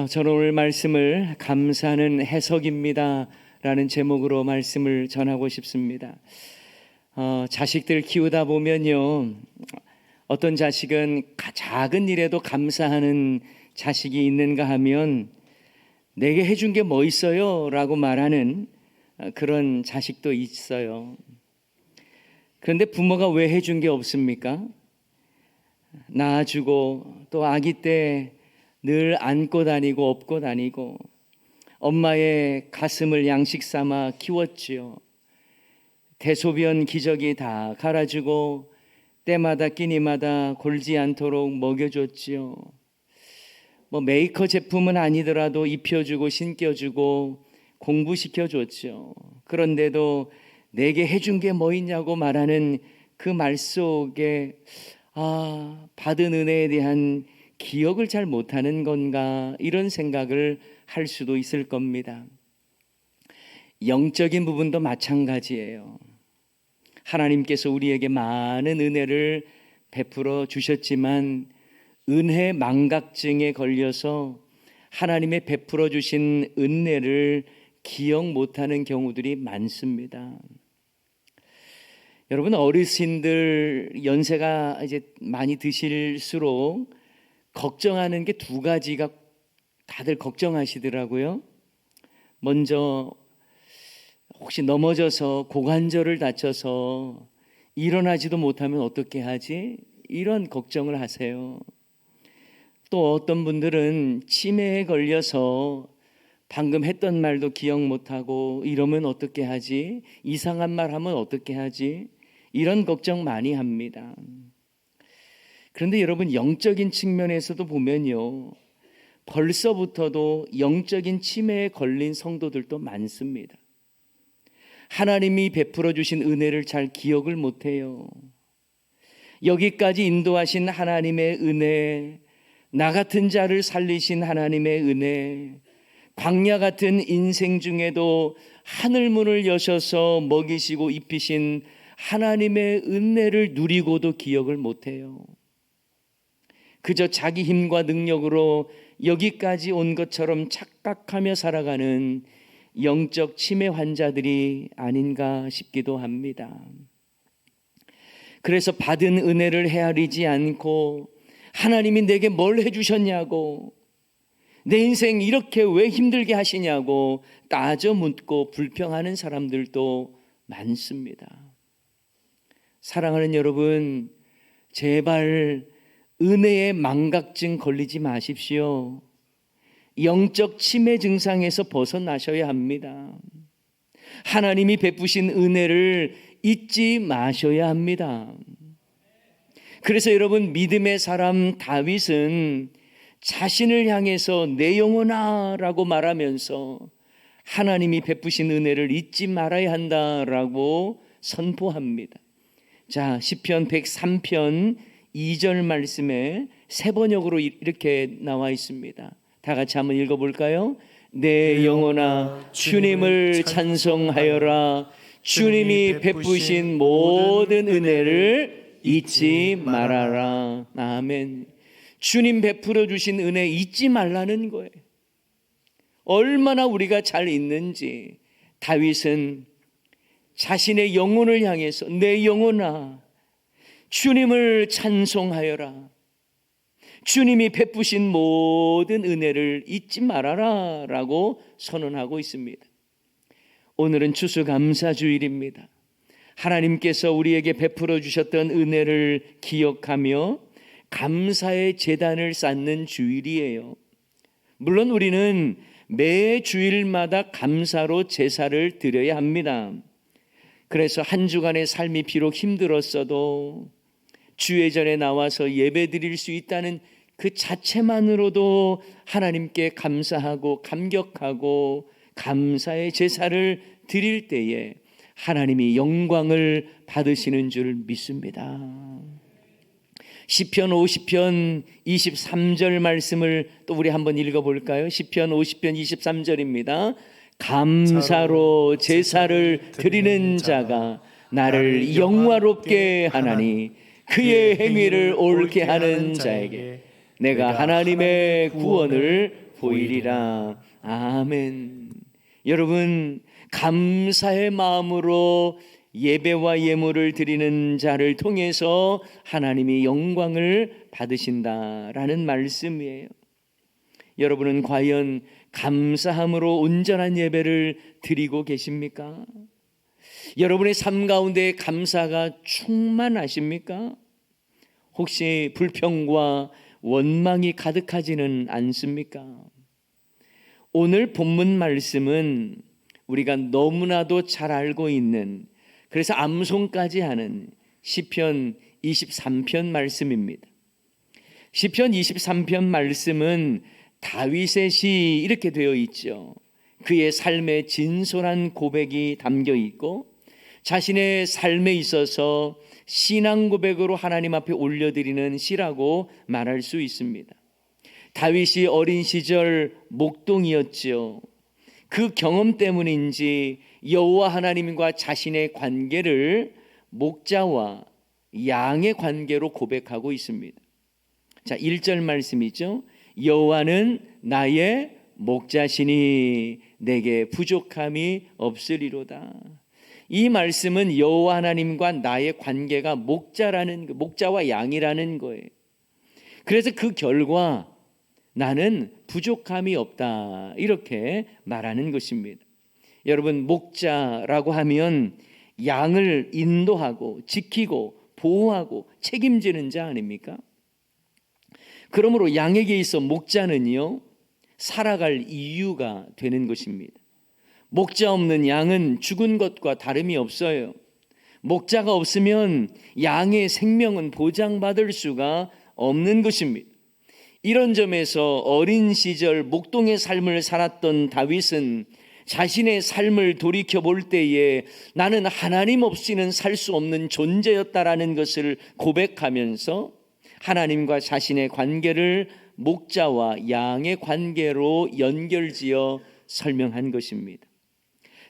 저는 오늘 말씀을 감사하는 해석입니다 라는 제목으로 말씀을 전하고 싶습니다. 자식들 키우다 보면요, 어떤 자식은 작은 일에도 감사하는 자식이 있는가 하면 내게 해준 게 뭐 있어요? 라고 말하는 그런 자식도 있어요. 그런데 부모가 왜 해준 게 없습니까? 낳아주고 또 아기 때 늘 안고 다니고 업고 다니고 엄마의 가슴을 양식 삼아 키웠지요. 대소변 기저귀 다 갈아주고 때마다 끼니마다 골지 않도록 먹여줬지요. 메이커 제품은 아니더라도 입혀주고 신겨주고 공부시켜줬죠. 그런데도 내게 해준 게 뭐 있냐고 말하는 그 말 속에 받은 은혜에 대한 기억을 잘 못하는 건가, 이런 생각을 할 수도 있을 겁니다. 영적인 부분도 마찬가지예요. 하나님께서 우리에게 많은 은혜를 베풀어 주셨지만 은혜 망각증에 걸려서 하나님의 베풀어 주신 은혜를 기억 못하는 경우들이 많습니다. 여러분, 어르신들 연세가 이제 많이 드실수록 걱정하는 게 두 가지가 다들 걱정하시더라고요. 먼저 혹시 넘어져서 고관절을 다쳐서 일어나지도 못하면 어떻게 하지? 이런 걱정을 하세요. 또 어떤 분들은 치매에 걸려서 방금 했던 말도 기억 못하고 이러면 어떻게 하지? 이상한 말 하면 어떻게 하지? 이런 걱정 많이 합니다. 그런데 여러분, 영적인 측면에서도 보면요, 벌써부터도 영적인 치매에 걸린 성도들도 많습니다. 하나님이 베풀어 주신 은혜를 잘 기억을 못해요. 여기까지 인도하신 하나님의 은혜, 나 같은 자를 살리신 하나님의 은혜, 광야 같은 인생 중에도 하늘문을 여셔서 먹이시고 입히신 하나님의 은혜를 누리고도 기억을 못해요. 그저 자기 힘과 능력으로 여기까지 온 것처럼 착각하며 살아가는 영적 치매 환자들이 아닌가 싶기도 합니다. 그래서 받은 은혜를 헤아리지 않고 하나님이 내게 뭘 해주셨냐고, 내 인생 이렇게 왜 힘들게 하시냐고 따져 묻고 불평하는 사람들도 많습니다. 사랑하는 여러분, 제발 은혜의 망각증 걸리지 마십시오. 영적 치매 증상에서 벗어나셔야 합니다. 하나님이 베푸신 은혜를 잊지 마셔야 합니다. 그래서 여러분, 믿음의 사람 다윗은 자신을 향해서 내 영혼아 라고 말하면서 하나님이 베푸신 은혜를 잊지 말아야 한다라고 선포합니다. 자, 시편 103편 2절 말씀에 세 번역으로 이렇게 나와 있습니다. 다 같이 한번 읽어볼까요? 내 영혼아 주님을 찬송하여라. 주님이 베푸신 모든 은혜를 잊지 말아라. 아멘. 주님 베풀어 주신 은혜 잊지 말라는 거예요. 얼마나 우리가 잘 있는지 다윗은 자신의 영혼을 향해서 내 영혼아 주님을 찬송하여라. 주님이 베푸신 모든 은혜를 잊지 말아라 라고 선언하고 있습니다. 오늘은 추수감사주일입니다. 하나님께서 우리에게 베풀어 주셨던 은혜를 기억하며 감사의 제단을 쌓는 주일이에요. 물론 우리는 매 주일마다 감사로 제사를 드려야 합니다. 그래서 한 주간의 삶이 비록 힘들었어도 주회전에 나와서 예배 드릴 수 있다는 그 자체만으로도 하나님께 감사하고 감격하고 감사의 제사를 드릴 때에 하나님이 영광을 받으시는 줄 믿습니다. 시편 50편 23절 말씀을 또 우리 한번 읽어볼까요? 시편 50편 23절입니다. 감사로 제사를 드리는 자가 나를 영화롭게 하나니 그의 행위를 옳게 하는 자에게 내가 하나님의 구원을 보이리라. 아멘. 여러분, 감사의 마음으로 예배와 예물을 드리는 자를 통해서 하나님이 영광을 받으신다라는 말씀이에요. 여러분은 과연 감사함으로 온전한 예배를 드리고 계십니까? 여러분의 삶 가운데 감사가 충만하십니까? 혹시 불평과 원망이 가득하지는 않습니까? 오늘 본문 말씀은 우리가 너무나도 잘 알고 있는, 그래서 암송까지 하는 시편 23편 말씀입니다. 시편 23편 말씀은 다윗의 시 이렇게 되어 있죠. 그의 삶의 진솔한 고백이 담겨 있고 자신의 삶에 있어서 신앙 고백으로 하나님 앞에 올려드리는 시라고 말할 수 있습니다. 다윗이 어린 시절 목동이었죠. 그 경험 때문인지 여호와 하나님과 자신의 관계를 목자와 양의 관계로 고백하고 있습니다. 자, 1절 말씀이죠. 여호와는 나의 목자시니 내게 부족함이 없으리로다. 이 말씀은 여호와 하나님과 나의 관계가 목자와 양이라는 거예요. 그래서 그 결과 나는 부족함이 없다, 이렇게 말하는 것입니다. 여러분, 목자라고 하면 양을 인도하고 지키고 보호하고 책임지는 자 아닙니까? 그러므로 양에게 있어 목자는요, 살아갈 이유가 되는 것입니다. 목자 없는 양은 죽은 것과 다름이 없어요. 목자가 없으면 양의 생명은 보장받을 수가 없는 것입니다. 이런 점에서 어린 시절 목동의 삶을 살았던 다윗은 자신의 삶을 돌이켜 볼 때에 나는 하나님 없이는 살 수 없는 존재였다라는 것을 고백하면서 하나님과 자신의 관계를 목자와 양의 관계로 연결지어 설명한 것입니다.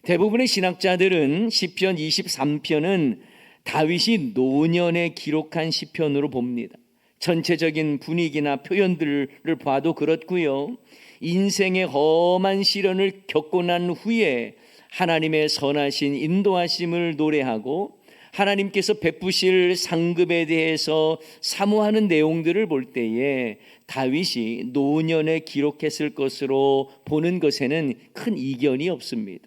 대부분의 신학자들은 시편 23편은 다윗이 노년에 기록한 시편으로 봅니다. 전체적인 분위기나 표현들을 봐도 그렇고요. 인생의 험한 시련을 겪고 난 후에 하나님의 선하신 인도하심을 노래하고 하나님께서 베푸실 상급에 대해서 사모하는 내용들을 볼 때에 다윗이 노년에 기록했을 것으로 보는 것에는 큰 이견이 없습니다.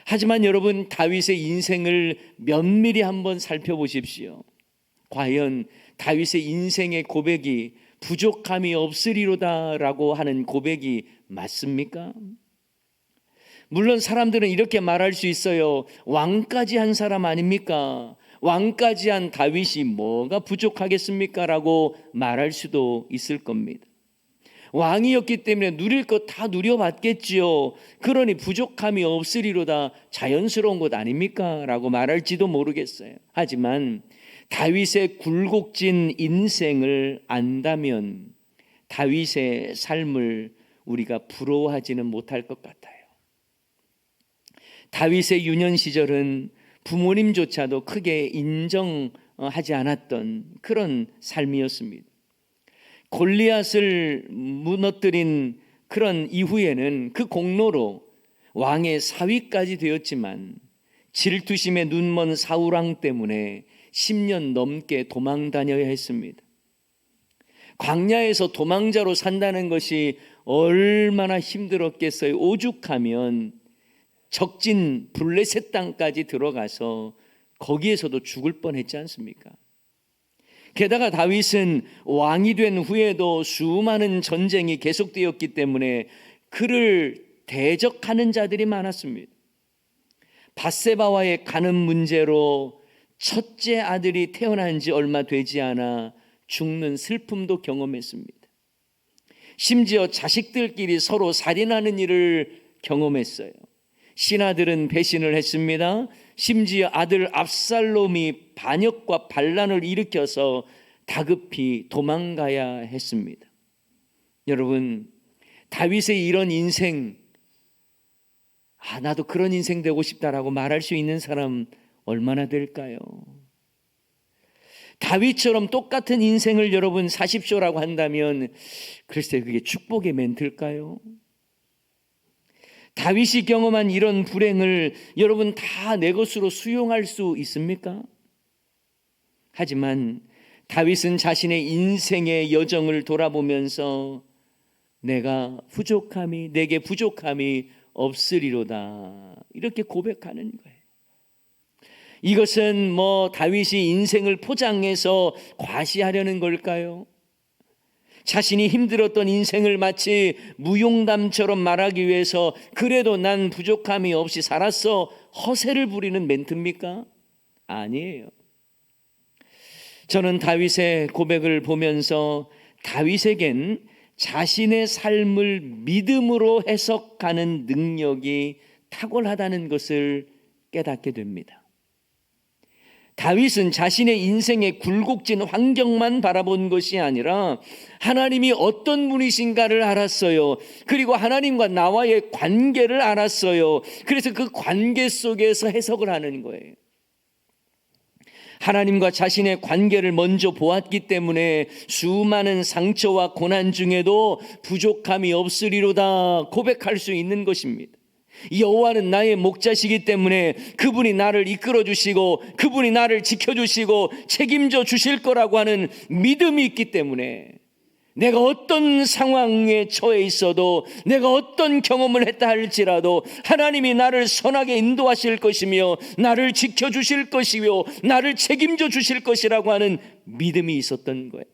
하지만 여러분, 다윗의 인생을 면밀히 한번 살펴보십시오. 과연 다윗의 인생의 고백이 부족함이 없으리로다라고 하는 고백이 맞습니까? 물론 사람들은 이렇게 말할 수 있어요. 왕까지 한 사람 아닙니까? 왕까지 한 다윗이 뭐가 부족하겠습니까? 라고 말할 수도 있을 겁니다. 왕이었기 때문에 누릴 것 다 누려봤겠지요. 그러니 부족함이 없으리로다, 자연스러운 것 아닙니까? 라고 말할지도 모르겠어요. 하지만 다윗의 굴곡진 인생을 안다면 다윗의 삶을 우리가 부러워하지는 못할 것 같아요. 다윗의 유년 시절은 부모님조차도 크게 인정하지 않았던 그런 삶이었습니다. 골리앗을 무너뜨린 그런 이후에는 그 공로로 왕의 사위까지 되었지만 질투심에 눈먼 사울왕 때문에 10년 넘게 도망 다녀야 했습니다. 광야에서 도망자로 산다는 것이 얼마나 힘들었겠어요. 오죽하면 적진 블레셋 땅까지 들어가서 거기에서도 죽을 뻔했지 않습니까? 게다가 다윗은 왕이 된 후에도 수많은 전쟁이 계속되었기 때문에 그를 대적하는 자들이 많았습니다. 밧세바와의 간음 문제로 첫째 아들이 태어난 지 얼마 되지 않아 죽는 슬픔도 경험했습니다. 심지어 자식들끼리 서로 살인하는 일을 경험했어요. 신하들은 배신을 했습니다. 심지어 아들 압살롬이 반역과 반란을 일으켜서 다급히 도망가야 했습니다. 여러분, 다윗의 이런 인생, 나도 그런 인생 되고 싶다라고 말할 수 있는 사람 얼마나 될까요? 다윗처럼 똑같은 인생을 여러분 사십시오라고 한다면 글쎄 그게 축복의 멘트일까요? 다윗이 경험한 이런 불행을 여러분 다 내 것으로 수용할 수 있습니까? 하지만 다윗은 자신의 인생의 여정을 돌아보면서 내게 부족함이 없으리로다 이렇게 고백하는 거예요. 이것은 다윗이 인생을 포장해서 과시하려는 걸까요? 자신이 힘들었던 인생을 마치 무용담처럼 말하기 위해서 그래도 난 부족함이 없이 살았어 허세를 부리는 멘트입니까? 아니에요. 저는 다윗의 고백을 보면서 다윗에겐 자신의 삶을 믿음으로 해석하는 능력이 탁월하다는 것을 깨닫게 됩니다. 다윗은 자신의 인생의 굴곡진 환경만 바라본 것이 아니라 하나님이 어떤 분이신가를 알았어요. 그리고 하나님과 나와의 관계를 알았어요. 그래서 그 관계 속에서 해석을 하는 거예요. 하나님과 자신의 관계를 먼저 보았기 때문에 수많은 상처와 고난 중에도 부족함이 없으리로다 고백할 수 있는 것입니다. 여호와는 나의 목자시기 때문에 그분이 나를 이끌어 주시고 그분이 나를 지켜주시고 책임져 주실 거라고 하는 믿음이 있기 때문에 내가 어떤 상황에 처해 있어도 내가 어떤 경험을 했다 할지라도 하나님이 나를 선하게 인도하실 것이며 나를 지켜주실 것이며 나를 책임져 주실 것이라고 하는 믿음이 있었던 거예요.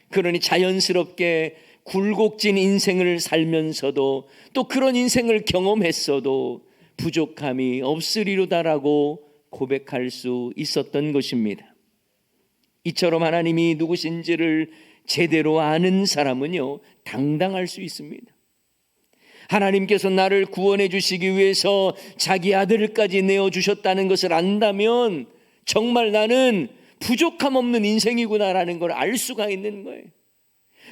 그러니 자연스럽게 굴곡진 인생을 살면서도 또 그런 인생을 경험했어도 부족함이 없으리로다라고 고백할 수 있었던 것입니다. 이처럼 하나님이 누구신지를 제대로 아는 사람은요 당당할 수 있습니다. 하나님께서 나를 구원해 주시기 위해서 자기 아들까지 내어주셨다는 것을 안다면 정말 나는 부족함 없는 인생이구나라는 걸 알 수가 있는 거예요.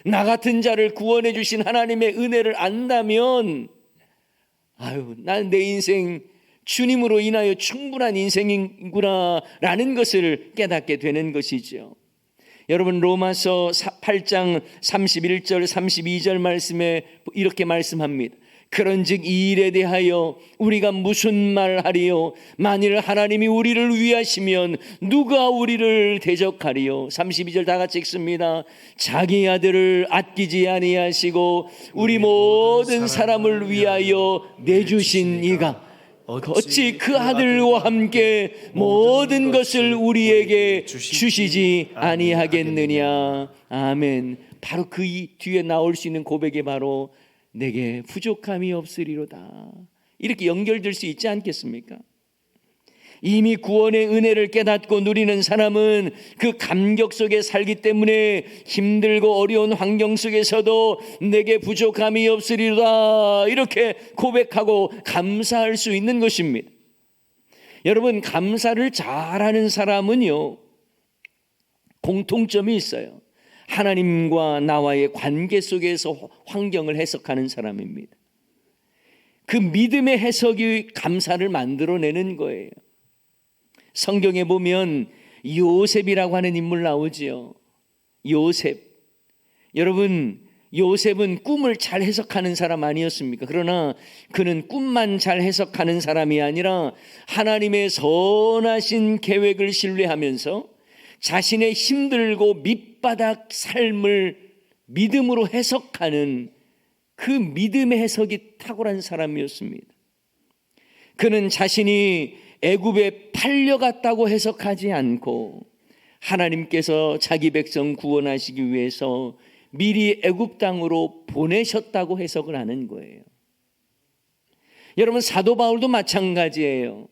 나 같은 자를 구원해 주신 하나님의 은혜를 안다면 난 내 인생 주님으로 인하여 충분한 인생이구나 라는 것을 깨닫게 되는 것이죠. 여러분 로마서 8장 31절 32절 말씀에 이렇게 말씀합니다. 그런즉 이 일에 대하여 우리가 무슨 말하리요? 만일 하나님이 우리를 위하시면 누가 우리를 대적하리요? 32절 다 같이 읽습니다. 자기 아들을 아끼지 아니하시고 우리 모든 사람을 위하여 내주신 이가 어찌 그 아들과 함께 모든 것을 우리에게 주시지 아니하겠느냐. 아멘. 바로 그 뒤에 나올 수 있는 고백이 바로 내게 부족함이 없으리로다 이렇게 연결될 수 있지 않겠습니까? 이미 구원의 은혜를 깨닫고 누리는 사람은 그 감격 속에 살기 때문에 힘들고 어려운 환경 속에서도 내게 부족함이 없으리로다 이렇게 고백하고 감사할 수 있는 것입니다. 여러분 감사를 잘하는 사람은요 공통점이 있어요. 하나님과 나와의 관계 속에서 환경을 해석하는 사람입니다. 그 믿음의 해석이 감사를 만들어내는 거예요. 성경에 보면 요셉이라고 하는 인물 나오지요. 요셉. 여러분 요셉은 꿈을 잘 해석하는 사람 아니었습니까? 그러나 그는 꿈만 잘 해석하는 사람이 아니라 하나님의 선하신 계획을 신뢰하면서 자신의 힘들고 밑바닥 삶을 믿음으로 해석하는 그 믿음의 해석이 탁월한 사람이었습니다. 그는 자신이 애굽에 팔려갔다고 해석하지 않고 하나님께서 자기 백성 구원하시기 위해서 미리 애굽 땅으로 보내셨다고 해석을 하는 거예요. 여러분 사도 바울도 마찬가지예요.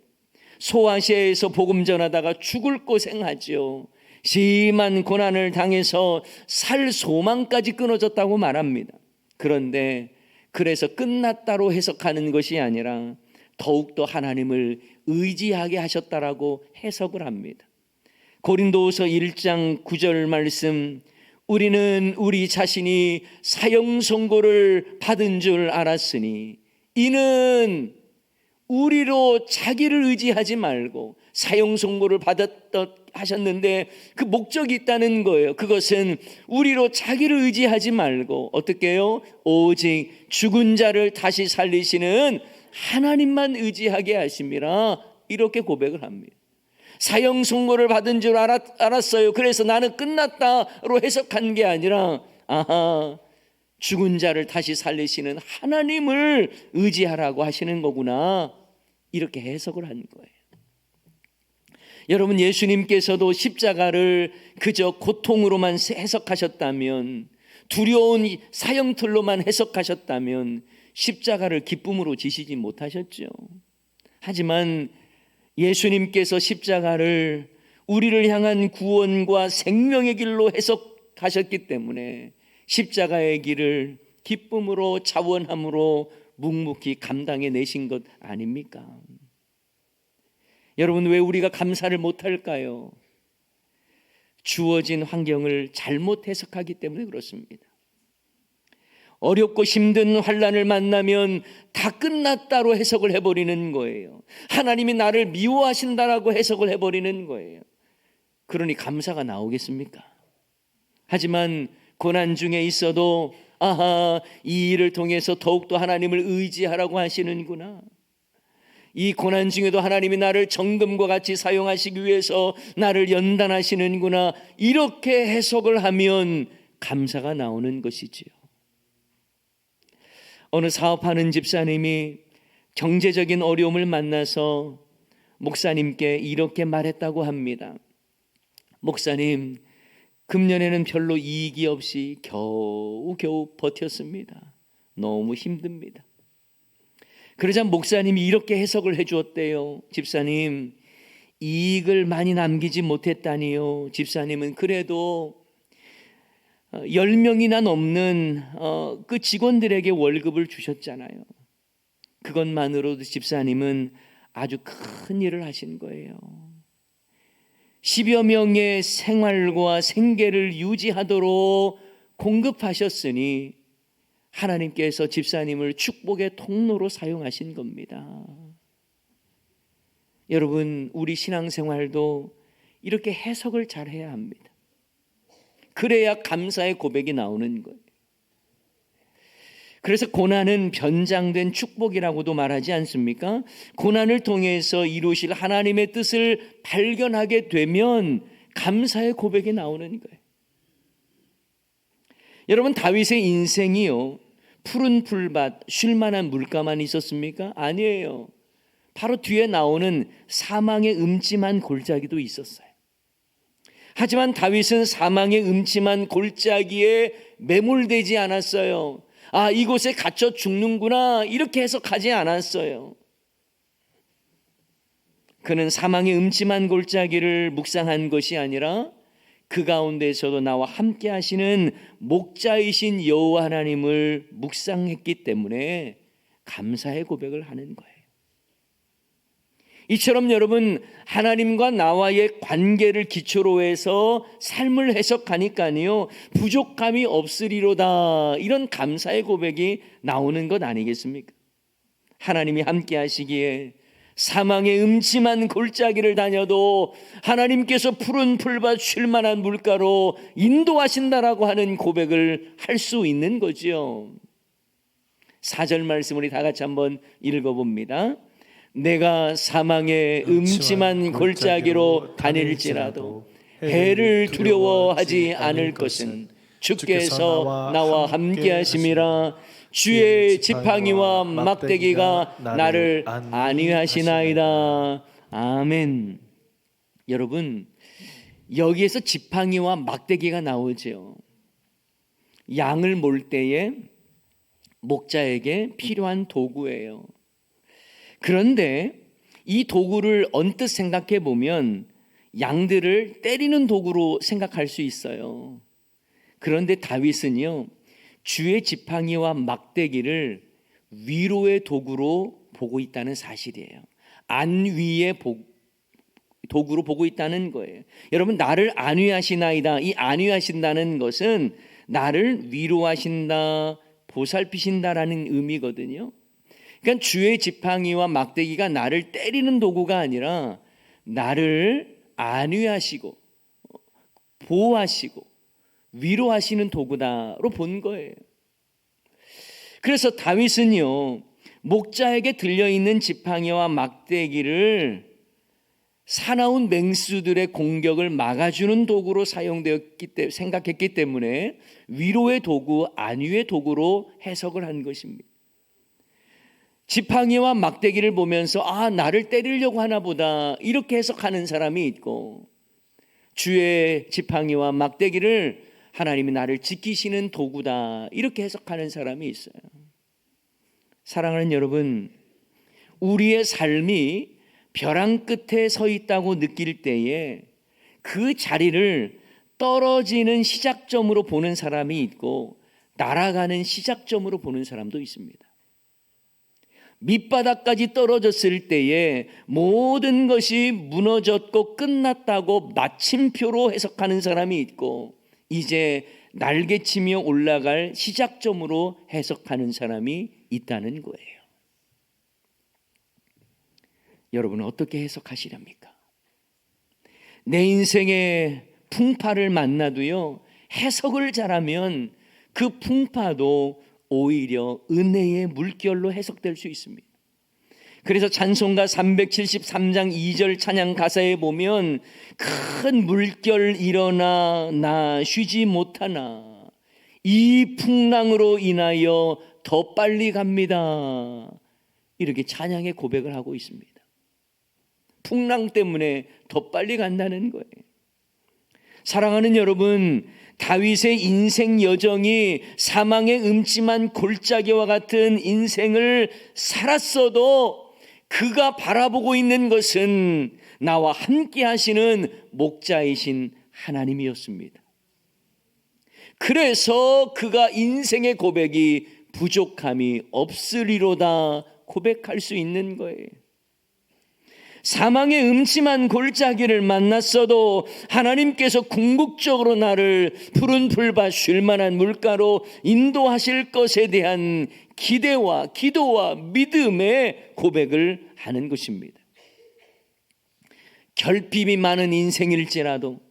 소아시아에서 복음 전하다가 죽을 고생하죠. 심한 고난을 당해서 살 소망까지 끊어졌다고 말합니다. 그런데 그래서 끝났다로 해석하는 것이 아니라 더욱더 하나님을 의지하게 하셨다라고 해석을 합니다. 고린도후서 1장 9절 말씀, 우리는 우리 자신이 사형 선고를 받은 줄 알았으니 이는 우리로 자기를 의지하지 말고 사형 선고를 받았던 하셨는데 그 목적이 있다는 거예요. 그것은 우리로 자기를 의지하지 말고 어떻게 해요? 오직 죽은 자를 다시 살리시는 하나님만 의지하게 하심이라 이렇게 고백을 합니다. 사형 선고를 받은 줄 알았어요. 그래서 나는 끝났다로 해석한 게 아니라 죽은 자를 다시 살리시는 하나님을 의지하라고 하시는 거구나, 이렇게 해석을 한 거예요. 여러분, 예수님께서도 십자가를 그저 고통으로만 해석하셨다면, 두려운 사형틀로만 해석하셨다면 십자가를 기쁨으로 지시지 못하셨죠. 하지만 예수님께서 십자가를 우리를 향한 구원과 생명의 길로 해석하셨기 때문에 십자가의 길을 기쁨으로 자원함으로 묵묵히 감당해 내신 것 아닙니까? 여러분, 왜 우리가 감사를 못할까요? 주어진 환경을 잘못 해석하기 때문에 그렇습니다. 어렵고 힘든 환난을 만나면 다 끝났다로 해석을 해버리는 거예요. 하나님이 나를 미워하신다라고 해석을 해버리는 거예요. 그러니 감사가 나오겠습니까? 하지만 고난 중에 있어도 이 일을 통해서 더욱더 하나님을 의지하라고 하시는구나, 이 고난 중에도 하나님이 나를 정금과 같이 사용하시기 위해서 나를 연단하시는구나, 이렇게 해석을 하면 감사가 나오는 것이지요. 어느 사업하는 집사님이 경제적인 어려움을 만나서 목사님께 이렇게 말했다고 합니다. 목사님, 금년에는 별로 이익이 없이 겨우 버텼습니다. 너무 힘듭니다. 그러자 목사님이 이렇게 해석을 해주었대요. 집사님, 이익을 많이 남기지 못했다니요. 집사님은 그래도 10명이나 넘는 그 직원들에게 월급을 주셨잖아요. 그것만으로도 집사님은 아주 큰 일을 하신 거예요. 10여 명의 생활과 생계를 유지하도록 공급하셨으니 하나님께서 집사님을 축복의 통로로 사용하신 겁니다. 여러분, 우리 신앙생활도 이렇게 해석을 잘 해야 합니다. 그래야 감사의 고백이 나오는 거예요. 그래서 고난은 변장된 축복이라고도 말하지 않습니까? 고난을 통해서 이루실 하나님의 뜻을 발견하게 되면 감사의 고백이 나오는 거예요. 여러분, 다윗의 인생이요, 푸른 풀밭, 쉴만한 물가만 있었습니까? 아니에요. 바로 뒤에 나오는 사망의 음침한 골짜기도 있었어요. 하지만 다윗은 사망의 음침한 골짜기에 매몰되지 않았어요. 이곳에 갇혀 죽는구나, 이렇게 해석하지 않았어요. 그는 사망의 음침한 골짜기를 묵상한 것이 아니라 그 가운데서도 나와 함께 하시는 목자이신 여호와 하나님을 묵상했기 때문에 감사의 고백을 하는 거예요. 이처럼 여러분, 하나님과 나와의 관계를 기초로 해서 삶을 해석하니까요, 부족함이 없으리로다, 이런 감사의 고백이 나오는 것 아니겠습니까? 하나님이 함께 하시기에 사망의 음침한 골짜기를 다녀도 하나님께서 푸른 풀밭 쉴만한 물가로 인도하신다라고 하는 고백을 할 수 있는 거지요. 4절 말씀 우리 다 같이 한번 읽어봅니다. 내가 사망의 음침한 골짜기로 다닐지라도 해를 두려워하지 않을 것은 주께서 나와 함께 하심이라. 주의 지팡이와 막대기가 나를 안위하시나이다. 아멘. 여러분, 여기에서 지팡이와 막대기가 나오죠. 양을 몰 때에 목자에게 필요한 도구예요. 그런데 이 도구를 언뜻 생각해 보면 양들을 때리는 도구로 생각할 수 있어요. 그런데 다윗은요, 주의 지팡이와 막대기를 위로의 도구로 보고 있다는 사실이에요. 안위의 도구로 보고 있다는 거예요. 여러분, 나를 안위하시나이다, 이 안위하신다는 것은 나를 위로하신다, 보살피신다라는 의미거든요. 그러니까 주의 지팡이와 막대기가 나를 때리는 도구가 아니라 나를 안위하시고 보호하시고 위로하시는 도구다로 본 거예요. 그래서 다윗은요, 목자에게 들려있는 지팡이와 막대기를 사나운 맹수들의 공격을 막아주는 도구로 생각했기 때문에 위로의 도구, 안위의 도구로 해석을 한 것입니다. 지팡이와 막대기를 보면서 나를 때리려고 하나 보다 이렇게 해석하는 사람이 있고, 주의 지팡이와 막대기를 하나님이 나를 지키시는 도구다 이렇게 해석하는 사람이 있어요. 사랑하는 여러분, 우리의 삶이 벼랑 끝에 서 있다고 느낄 때에 그 자리를 떨어지는 시작점으로 보는 사람이 있고 날아가는 시작점으로 보는 사람도 있습니다. 밑바닥까지 떨어졌을 때에 모든 것이 무너졌고 끝났다고 마침표로 해석하는 사람이 있고, 이제 날개치며 올라갈 시작점으로 해석하는 사람이 있다는 거예요. 여러분은 어떻게 해석하시렵니까? 내 인생의 풍파를 만나도요, 해석을 잘하면 그 풍파도 오히려 은혜의 물결로 해석될 수 있습니다. 그래서 찬송가 373장 2절 찬양 가사에 보면 큰 물결 일어나 나 쉬지 못하나 이 풍랑으로 인하여 더 빨리 갑니다. 이렇게 찬양의 고백을 하고 있습니다. 풍랑 때문에 더 빨리 간다는 거예요. 사랑하는 여러분, 다윗의 인생 여정이 사망의 음침한 골짜기와 같은 인생을 살았어도 그가 바라보고 있는 것은 나와 함께 하시는 목자이신 하나님이었습니다. 그래서 그가 인생의 고백이 부족함이 없으리로다 고백할 수 있는 거예요. 사망의 음침한 골짜기를 만났어도 하나님께서 궁극적으로 나를 푸른 풀밭 쉴 만한 물가로 인도하실 것에 대한 기대와 기도와 믿음의 고백을 하는 것입니다. 결핍이 많은 인생일지라도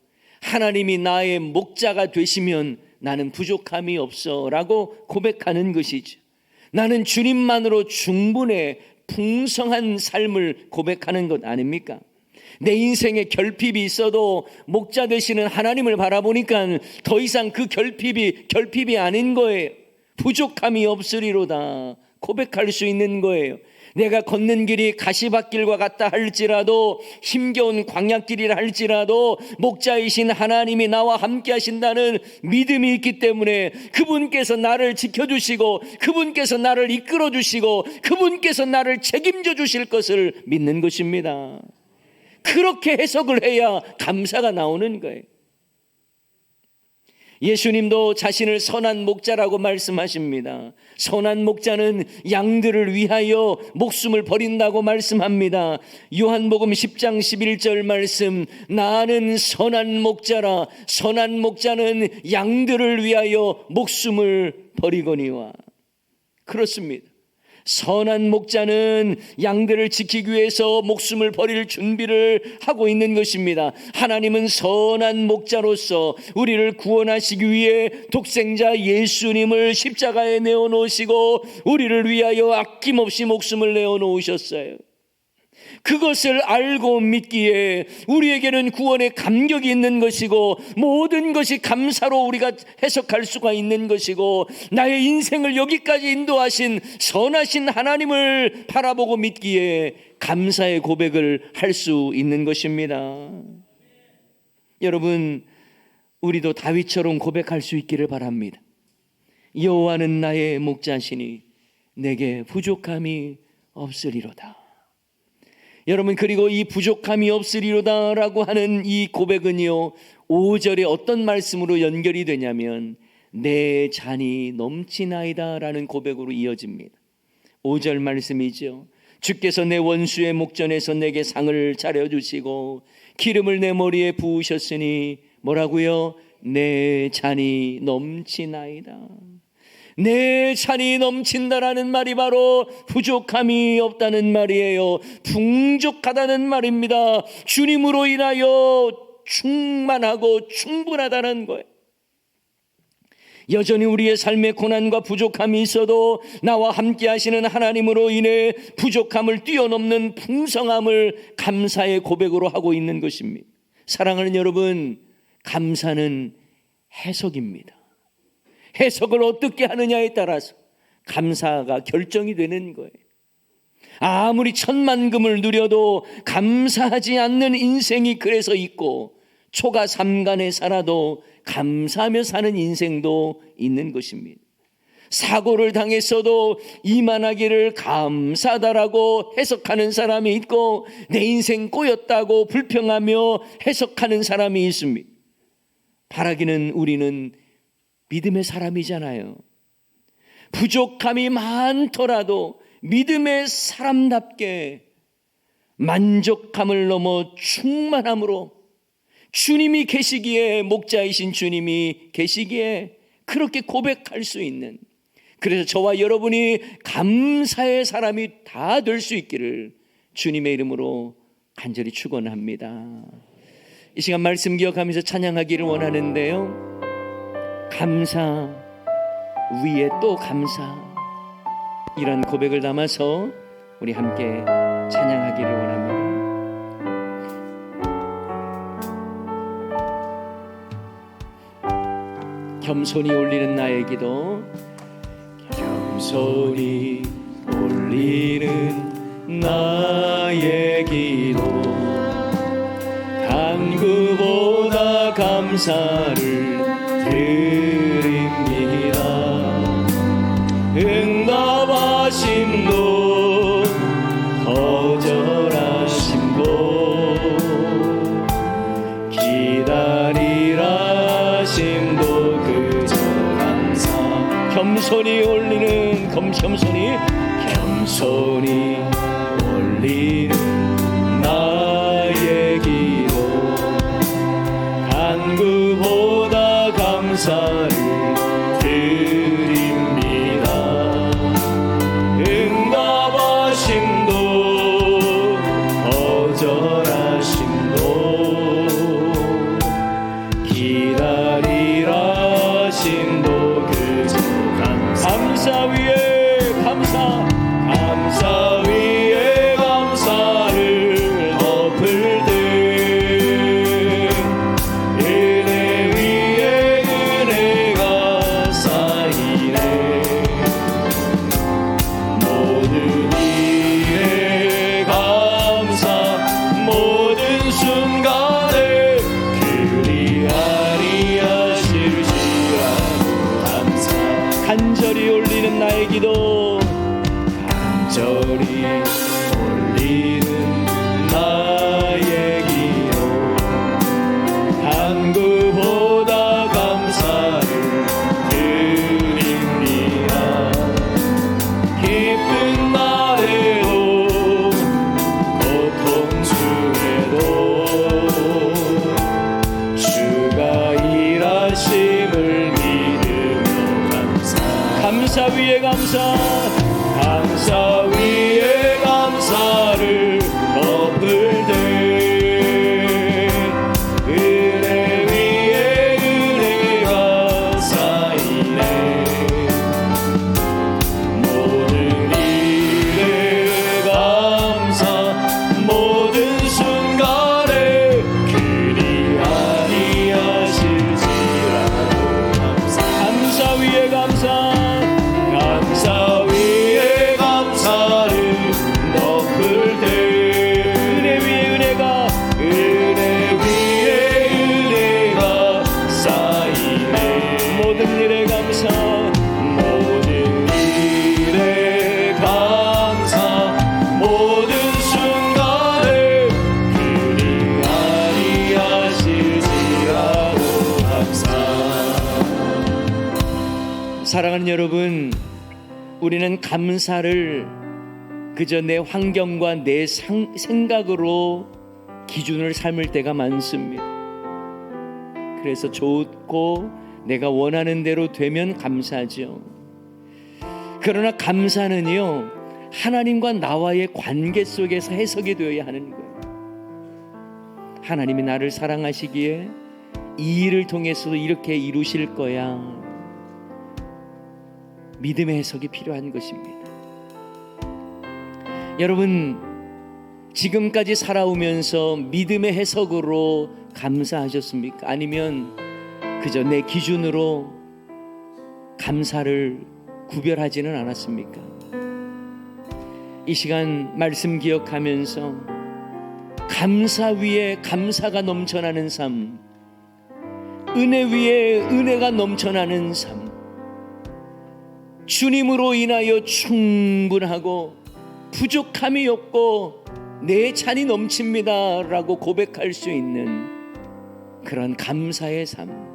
하나님이 나의 목자가 되시면 나는 부족함이 없어 라고 고백하는 것이죠. 나는 주님만으로 충분해 풍성한 삶을 고백하는 것 아닙니까? 내 인생에 결핍이 있어도 목자 되시는 하나님을 바라보니까 더 이상 그 결핍이 아닌 거예요. 부족함이 없으리로다 고백할 수 있는 거예요. 내가 걷는 길이 가시밭길과 같다 할지라도, 힘겨운 광야길이라 할지라도 목자이신 하나님이 나와 함께 하신다는 믿음이 있기 때문에 그분께서 나를 지켜주시고 그분께서 나를 이끌어주시고 그분께서 나를 책임져 주실 것을 믿는 것입니다. 그렇게 해석을 해야 감사가 나오는 거예요. 예수님도 자신을 선한 목자라고 말씀하십니다. 선한 목자는 양들을 위하여 목숨을 버린다고 말씀합니다. 요한복음 10장 11절 말씀, 나는 선한 목자라. 선한 목자는 양들을 위하여 목숨을 버리거니와. 그렇습니다. 선한 목자는 양들을 지키기 위해서 목숨을 버릴 준비를 하고 있는 것입니다. 하나님은 선한 목자로서 우리를 구원하시기 위해 독생자 예수님을 십자가에 내어놓으시고 우리를 위하여 아낌없이 목숨을 내어놓으셨어요. 그것을 알고 믿기에 우리에게는 구원의 감격이 있는 것이고 모든 것이 감사로 우리가 해석할 수가 있는 것이고, 나의 인생을 여기까지 인도하신 선하신 하나님을 바라보고 믿기에 감사의 고백을 할 수 있는 것입니다. 여러분, 우리도 다윗처럼 고백할 수 있기를 바랍니다. 여호와는 나의 목자시니 내게 부족함이 없으리로다. 여러분, 그리고 이 부족함이 없으리로다 라고 하는 이 고백은요, 5절에 어떤 말씀으로 연결이 되냐면 내 잔이 넘치나이다 라는 고백으로 이어집니다. 5절 말씀이죠. 주께서 내 원수의 목전에서 내게 상을 차려주시고 기름을 내 머리에 부으셨으니 뭐라고요? 내 잔이 넘치나이다. 내 잔이 넘친다라는 말이 바로 부족함이 없다는 말이에요. 풍족하다는 말입니다. 주님으로 인하여 충만하고 충분하다는 거예요. 여전히 우리의 삶에 고난과 부족함이 있어도 나와 함께 하시는 하나님으로 인해 부족함을 뛰어넘는 풍성함을 감사의 고백으로 하고 있는 것입니다. 사랑하는 여러분, 감사는 해석입니다. 해석을 어떻게 하느냐에 따라서 감사가 결정이 되는 거예요. 아무리 천만금을 누려도 감사하지 않는 인생이 그래서 있고, 초가 삼간에 살아도 감사하며 사는 인생도 있는 것입니다. 사고를 당했어도 이만하기를 감사하다라고 해석하는 사람이 있고, 내 인생 꼬였다고 불평하며 해석하는 사람이 있습니다. 바라기는 우리는 믿음의 사람이잖아요. 부족함이 많더라도 믿음의 사람답게 만족함을 넘어 충만함으로, 주님이 계시기에, 목자이신 주님이 계시기에 그렇게 고백할 수 있는, 그래서 저와 여러분이 감사의 사람이 다 될 수 있기를 주님의 이름으로 간절히 축원합니다. 이 시간 말씀 기억하면서 찬양하기를 원하는데요, 감사 위에 또 감사, 이런 고백을 담아서 우리 함께 찬양하기를 원합니다. 겸손히 올리는 나의 기도, 겸손히 올리는 나의 기도, 간구보다 감사를 드립니다. 응답하심도 거절하심도 기다리라심도 그저 감사. 겸손히 올리는, 겸손히 올리는 나의 기도, 간구보다 감사를 드립니다. 응답하심도 거절하심도 기다리라심도 그저 감사. 감사 위에 감사, 감사 위에 감사를 덮을 때 은혜 위에 은혜가 쌓이네. 모든 일에 감사, 모든 순간에 그리하리하실지라도 감사. 간절히 올리는 나의 기도, 간절히 올리는 나의 기도, 간구보다 감사를 드립니다. 기쁜 날에도 고통 중에도 주가 일하심을 믿으며 감사. 감사 위에 감사, 감사 위에 감사를 덮을 때 은혜 위에 은혜가 쌓이네. 모든 일에 감사, 모든 순간에 그리하리하실지라도 감사. 감사 위에 감사, 감사 위에 감사를 덮을 때 은혜 위에 은혜가, 은혜 위에 은혜가 쌓이네. 모든 일에 감사, 모든 일에 감사, 모든 순간에 그리하리하실지라도 감사. 사랑하는 여러분, 우리는 감사를 그저 내 환경과 내 생각으로 기준을 삼을 때가 많습니다. 그래서 좋고 내가 원하는 대로 되면 감사하죠. 그러나 감사는요, 하나님과 나와의 관계 속에서 해석이 되어야 하는 거예요. 하나님이 나를 사랑하시기에 이 일을 통해서도 이렇게 이루실 거야. 믿음의 해석이 필요한 것입니다. 여러분, 지금까지 살아오면서 믿음의 해석으로 감사하셨습니까? 아니면 그저 내 기준으로 감사를 구별하지는 않았습니까? 이 시간 말씀 기억하면서 감사 위에 감사가 넘쳐나는 삶, 은혜 위에 은혜가 넘쳐나는 삶, 주님으로 인하여 충분하고 부족함이 없고 내 찬이 넘칩니다 라고 고백할 수 있는 그런 감사의 삶,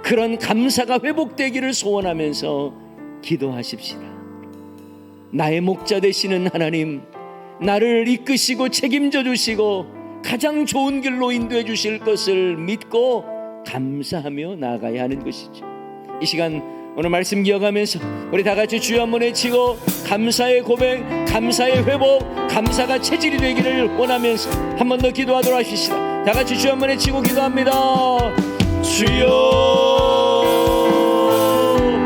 그런 감사가 회복되기를 소원하면서 기도하십시다. 나의 목자 되시는 하나님, 나를 이끄시고 책임져 주시고 가장 좋은 길로 인도해 주실 것을 믿고 감사하며 나아가야 하는 것이죠. 이 시간 오늘 말씀 기억하면서 우리 다 같이 주여 한번 외치고 감사의 고백, 감사의 회복, 감사가 체질이 되기를 원하면서 한 번 더 기도하도록 하십시다. 다 같이 주여 한번 외치고 기도합니다.